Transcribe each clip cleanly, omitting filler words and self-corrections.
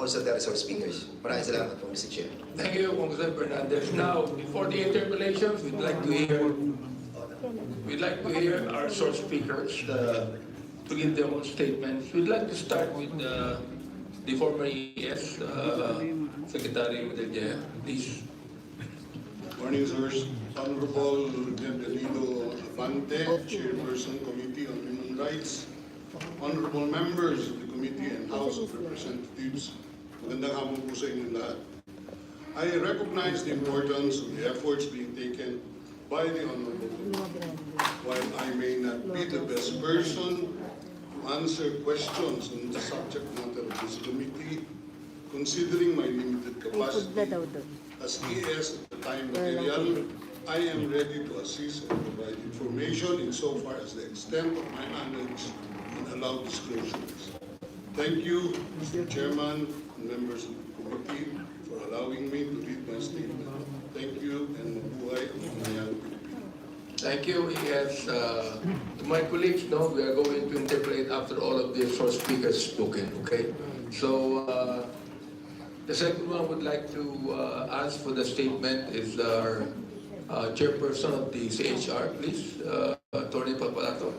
consulta resource speakers. Maraming salamat po, Mr. Chair. Thank you, Congressman Fernandez. Now, before the interpellations, we'd like to hear our source speakers to give their own statements. We'd like to start with the former ES, Secretary Udalya. Please. Morning, sirs. Honorable Bienvenido Avante, Chairperson, Committee on Human Rights. Honorable members of the Committee and House of Representatives, magandang hapon po sa inyong lahat. I recognize the importance of the efforts being taken by the Honorable. While I may not be the best person to answer questions on the subject matter of this committee, considering my limited capacity as ES at the time material, I am ready to assist and provide information insofar as the extent of my knowledge and allow disclosures. Thank you, Mr. Chairman and members of the committee, for allowing me to read my statement. Thank you, and mabuhay ang Mamayan Pilipino. Thank you, ES. To my colleagues, no, we are going to interpret after all of the source speakers spoken, okay? So, the second one would like to ask for the statement is our chairperson of the CHR, please, Attorney Papalato.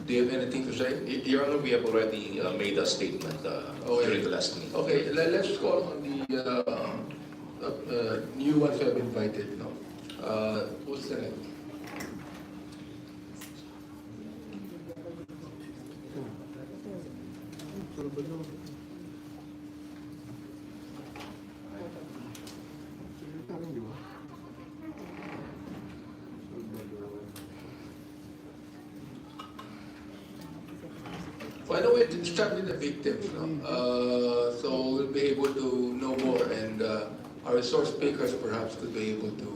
Do you have anything to say? Your Honor, we have already made a statement during the last meeting. Okay, let's call on the new ones who have invited. No? Who's the next? Why don't we start with the victims? No? So we'll be able to know more, and our resource speakers perhaps could be able to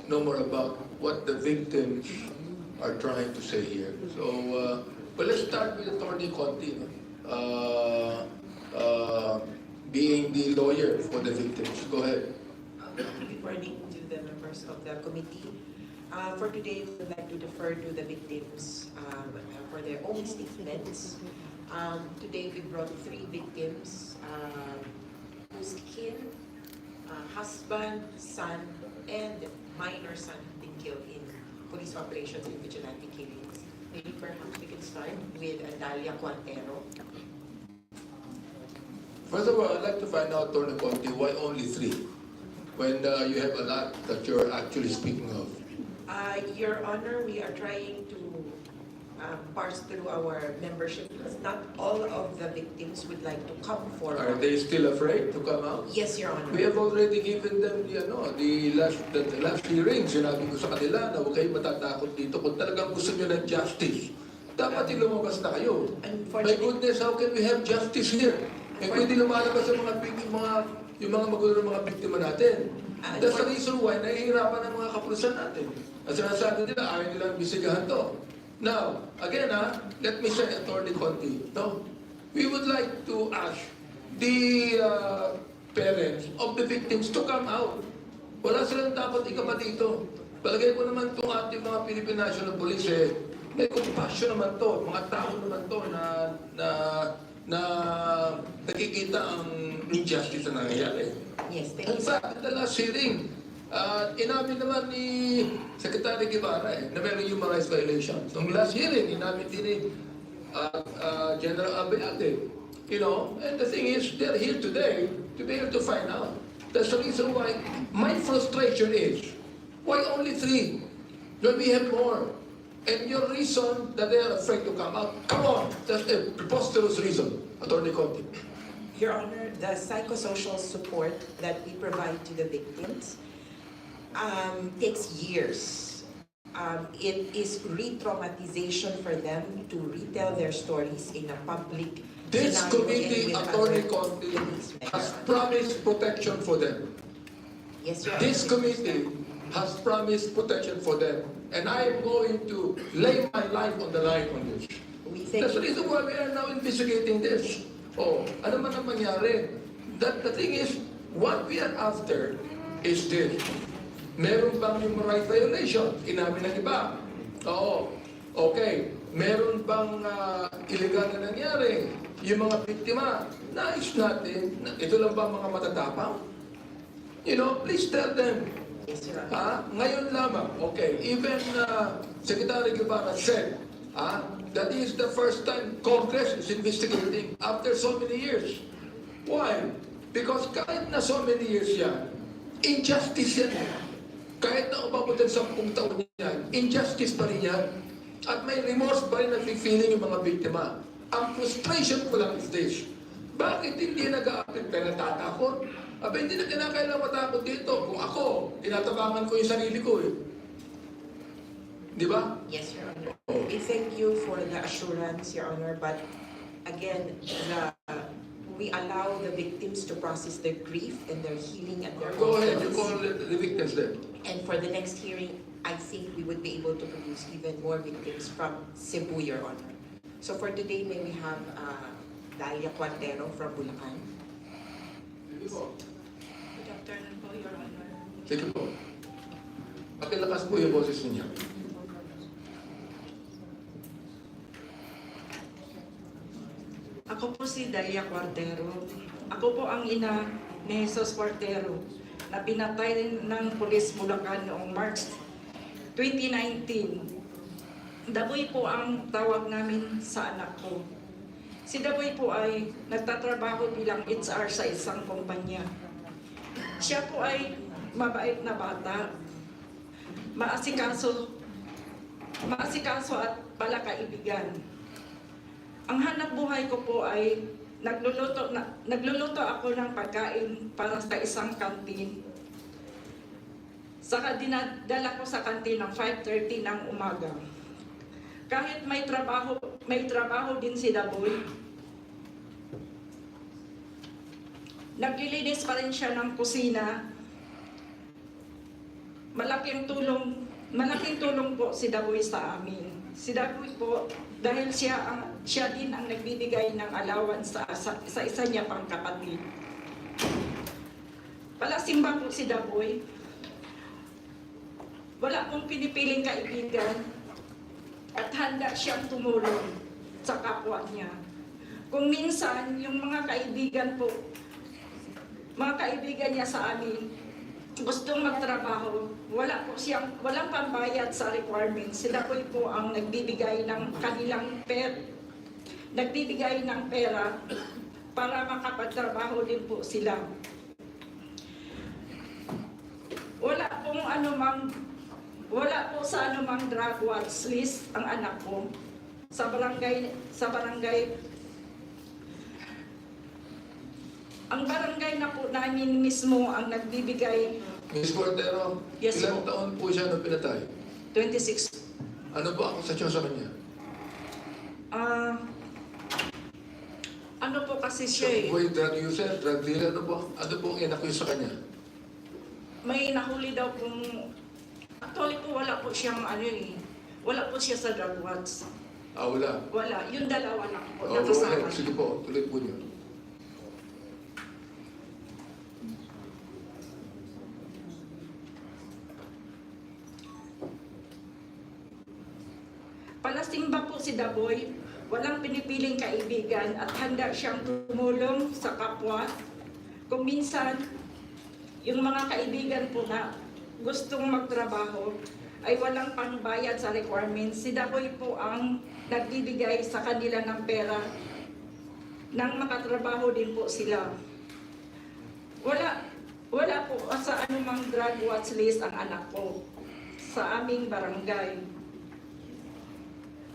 know more about what the victims are trying to say here. So, but let's start with Attorney Conti, being the lawyer for the victims. Go ahead. Good morning to the members of the committee. For today, we would like to defer to the victims for their own statements. Today, we brought 3 victims whose kin, husband, son, and minor son have been killed in police operations and vigilante killings. Maybe perhaps we can start with Dalia Quantero. First of all, I'd like to find out, Attorney Conti, why only 3? When you have a lot that you're actually speaking of. Your Honor, we are trying to parse through our membership. Not all of the victims would like to come Are forward. they still afraid to come out? Yes, Your Honor. We have already given them the last hearing. Sinabi ko sa kanila na huwag kayong matatakot dito. Kung talagang gusto nyo ng justice, dapat lumabas na kayo. My goodness, how can we have justice here? Eh, pwede lumalabas ang yung mga magulo ng mga biktima natin. That's the reason why nahihirapan ang mga kapulisan natin. At sinasabi nila, ayaw nilang bisigahan to. Now, again, let me say, Attorney Conti, no? We would like to ask the parents of the victims to come out. Wala silang dapat ikama dito. Palagay ko naman itong ating mga Philippine National Police, may compassion naman to, mga tao naman to na nakikita ang injustice na nangyayari. Yes, thank In you. fact, at the last hearing, inamin naman ni Secretary Guevara na may human rights violations. Nung last hearing, inamin din ni General Abayate. You know, and the thing is, they're here today to be able to find out. That's the reason why my frustration is, why only 3? When we have more? And your reason that they are afraid to come out, come on, that's a preposterous reason, Attorney Conti. Your Honor, the psychosocial support that we provide to the victims takes years. It is re-traumatization for them to retell their stories in a public This scenario committee, and with Attorney other Conti, policemen. has promised protection for them. Yes, Your Honor. This committee has promised protection for them. And I am going to lay my life on the line on this. We thank That's the reason why we are now investigating this. Oh, ano man ang mangyari? That the thing is, what we are after is this. Meron bang human rights violation? Inamin ng iba. Oo. Okay. Meron bang illegal na nangyari? yung mga biktima, nais natin, na ito lang ba ang mga matatapang? You know, please tell them. Yes, Your Honor. Ngayon lamang, okay, even Secretary Guevara said, that is the first time Congress is investigating after so many years. Why? Because kahit na so many years yan, injustice yan. Kahit na umabutan 10 taon yan, injustice pa rin yan. At may remorse pa rin na feeling yung mga biktima. Ang frustration ko lang is this. Bakit hindi nag-a-apit pero natatakot? Aba, hindi na kinakailangan matakot dito. Kung ako, tinatabangan ko yung sarili ko eh. Di ba? Yes, Your Honor. We thank you for the assurance, Your Honor, but again, we allow the victims to process their grief and their healing and their Go ahead, you confidence. call the victims then. And for the next hearing, I think we would be able to produce even more victims from Cebu, Your Honor. So for today, may we have Dalia Cuartero from Bulacan. Sige po. Good afternoon po, Your Honor. Sige po. Pakilakas po yung boses niya. Ako po si Dalia Cuartero. Ako po ang ina ni Jesus Cuartero na pinatay ng pulis Bulacan noong March 2019. Daboy po ang tawag namin sa anak ko. Si Daboy po ay nagtatrabaho bilang HR sa isang kumpanya. Siya po ay mabait na bata, maasikaso at palakaibigan. Ang hanap buhay ko po ay nagluluto ako ng pagkain para sa isang kantin. Saka dinadala ko sa kantin ng 5:30 ng umaga. Kahit may trabaho din si Daboy, naglilinis pa rin siya ng kusina. Malaking tulong po si Daboy sa amin. Si Daboy po, dahil siya din ang nagbibigay ng allowance sa isa niya pang kapatid. Palasimba po si Daboy. Wala pong pinipiling kaibigan at handa siyang tumulong sa kapwa niya. Kung minsan, yung mga kaibigan niya sa amin, gustong magtrabaho, walang pambayad sa requirements. Sila po ang nagbibigay ng pera para makapagtrabaho din po sila. Wala po sa anumang drug watch list ang anak ko sa barangay. Ang barangay na po namin mismo ang nagbibigay. Ms. Cordero, Yes, ilang po. taon po siya nung pinatay? 26. Ano po ang akusasyon sa kanya? Ano po kasi siya eh. Boy, drug user, drug dealer, ano po ang inakuyo sa kanya? May nahuli daw kung... Actually po wala po siyang wala po siya sa drug watch. Wala. Wala. Yung dalawa lang po. Go Nakasama. ahead. Sige po, tuloy po niyo. Palasimba po si Daboy, walang pinipiling kaibigan at handa siyang tumulong sa kapwa. Kung minsan, yung mga kaibigan po na gustong magtrabaho ay walang pangbayad sa requirements, si Daboy po ang nagbibigay sa kanila ng pera nang makatrabaho din po sila. Wala po sa anumang drug watch list ang anak ko sa aming barangay.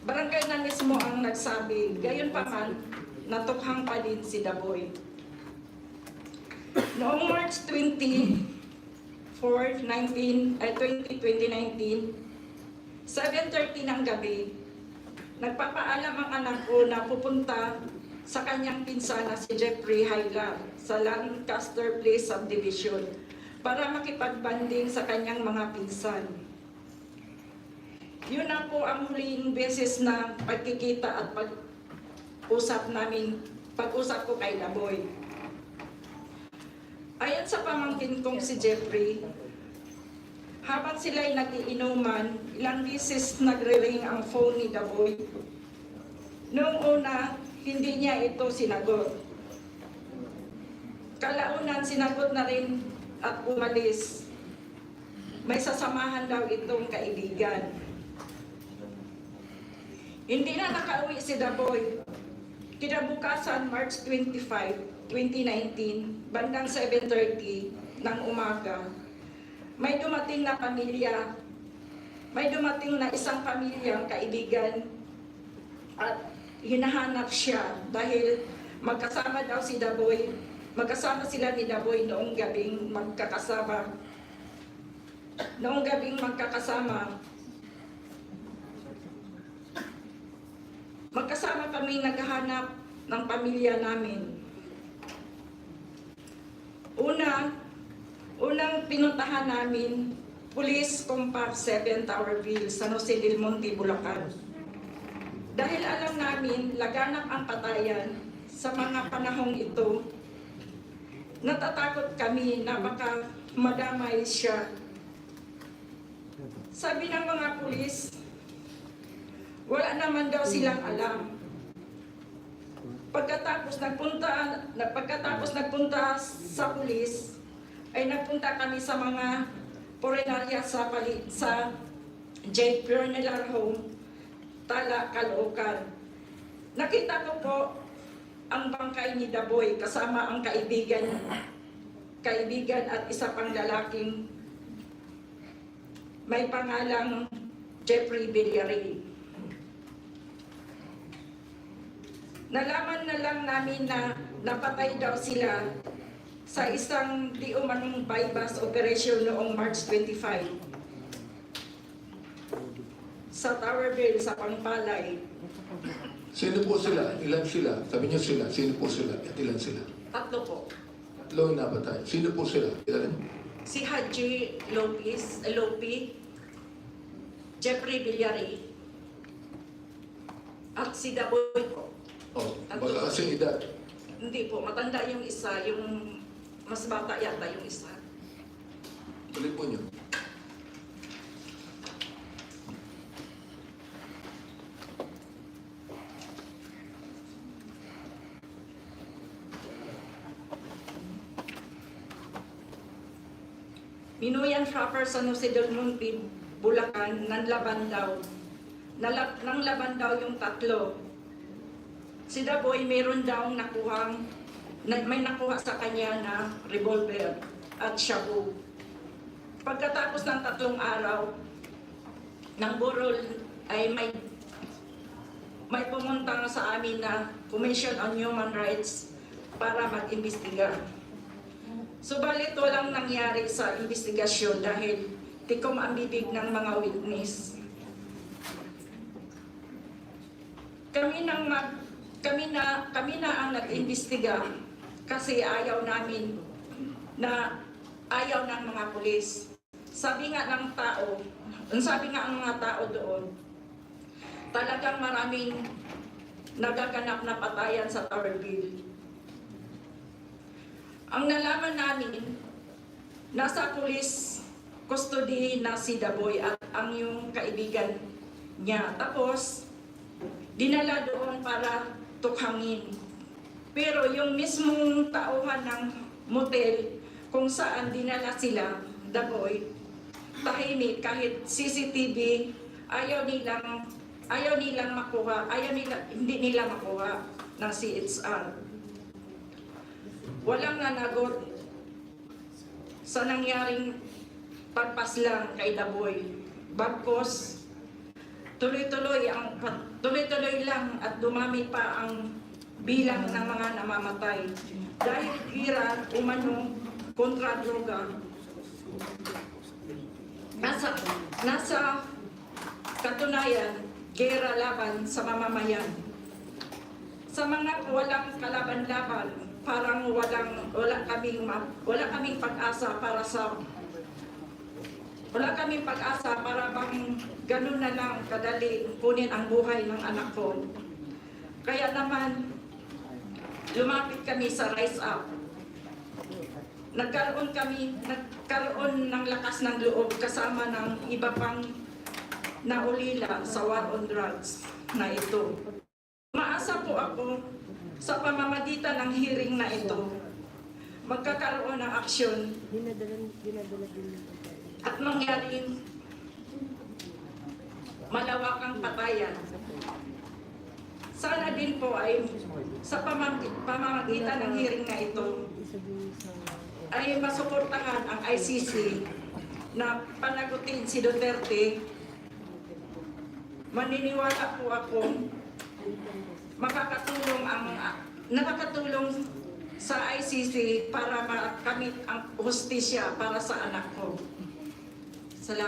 Barangay na mismo ang nagsabi, gayon pa man, natukhang pa din si Daboy. Noong March 2019, 2019, 7:30 ng gabi, nagpapaalam ang anak ko na pupunta sa kanyang pinsana si Jeffrey Hayla sa Lancaster Place Subdivision para makipagbanding sa kanyang mga pinsan. Yun na po ang huling beses na pagkikita at pag-usap ko kay Daboy. Ayon sa pamangkin kong si Jeffrey, habang sila'y nag-iinuman, ilang beses nagre-ring ang phone ni Daboy. Noong una, hindi niya ito sinagot. Kalaunan, sinagot na rin at umalis. May sasamahan daw itong kaibigan. Hindi na nakauwi si Daboy. Kinabukasan, March 25, 2019, bandang 7:30 ng umaga, may dumating na pamilya, may dumating na isang pamilyang kaibigan at hinahanap siya dahil magkasama daw si Daboy, magkasama sila ni Daboy noong gabing magkakasama. Magkasama kami naghahanap ng pamilya namin. Unang pinuntahan namin, Police Compact 7 Towerville, San Jose del Monte, Bulacan. Dahil alam namin laganap ang patayan sa mga panahong ito, natatakot kami na baka madamay siya. Sabi ng mga pulis, wala naman daw silang alam. Pagkatapos nagpunta sa pulis, ay nagpunta kami sa mga porenarya sa J. Pernellar Home, Tala, Caloocan. Nakita ko po ang bangkay ni Daboy kasama ang kaibigan at isa pang lalaking may pangalang Jeffrey Villari. Nalaman na lang namin na napatay daw sila sa isang di umanong bypass operation noong March 25 sa Towerville, sa Pangpalay. Sino po sila? Ilan sila? Sabi niyo sila. Sino po sila? At ilan sila? 3 po. 3 yung napatay. Sino po sila? Ilan? Si Haji Lopi, Jeffrey Villari, at si Daboy po. Oh, baka kasing edad. Hindi po, matanda yung isa, yung mas bata yata yung isa. Ulit po niyo. Minuyan Frapper San Jose del Monte, Bulacan, nanlaban daw. Nanglaban daw yung 3. Si Daboy mayroon daw may nakuha sa kanya na revolver at shabu. Pagkatapos ng 3 araw ng burol ay may pumunta sa amin na Commission on Human Rights para mag-imbestiga. Subalit walang nangyari sa investigasyon dahil tikom ang bibig ng mga witness. Kami na ang nag-imbestiga kasi ayaw ng mga pulis. Sabi nga ang mga tao doon, talagang maraming nagaganap na patayan sa Towerville. Ang nalaman namin, nasa police custody na si Daboy at ang yung kaibigan niya. Tapos, dinala doon para tukhangin. Pero yung mismong tauhan ng motel kung saan dinala sila, Daboy, tahimik kahit CCTV, hindi nila makuha ng CHR. Walang nanagot sa nangyaring pagpaslang kay Daboy. Bagkos, tuloy-tuloy lang at dumami pa ang bilang ng mga namamatay. Dahil gira, umano, kontra droga. Nasa katunayan, gera laban sa mamamayan. Sa mga walang kalaban-laban, parang wala kaming pag-asa para bang ganun na lang kadali kunin ang buhay ng anak ko. Kaya naman lumapit kami sa Rise Up. Nagkaroon ng lakas ng loob kasama ng iba pang naulila sa war on drugs na ito. Umaasa po ako sa pamamagitan ng hearing na ito, magkakaroon ng aksyon at mangyaring malawakang patayan. Sana din po ay sa pamamagitan ng hearing na ito ay masuportahan ang ICC na panagutin si Duterte. Maniniwala po ako nakakatulong sa ICC para makamit ang hustisya para sa anak ko. Salamat.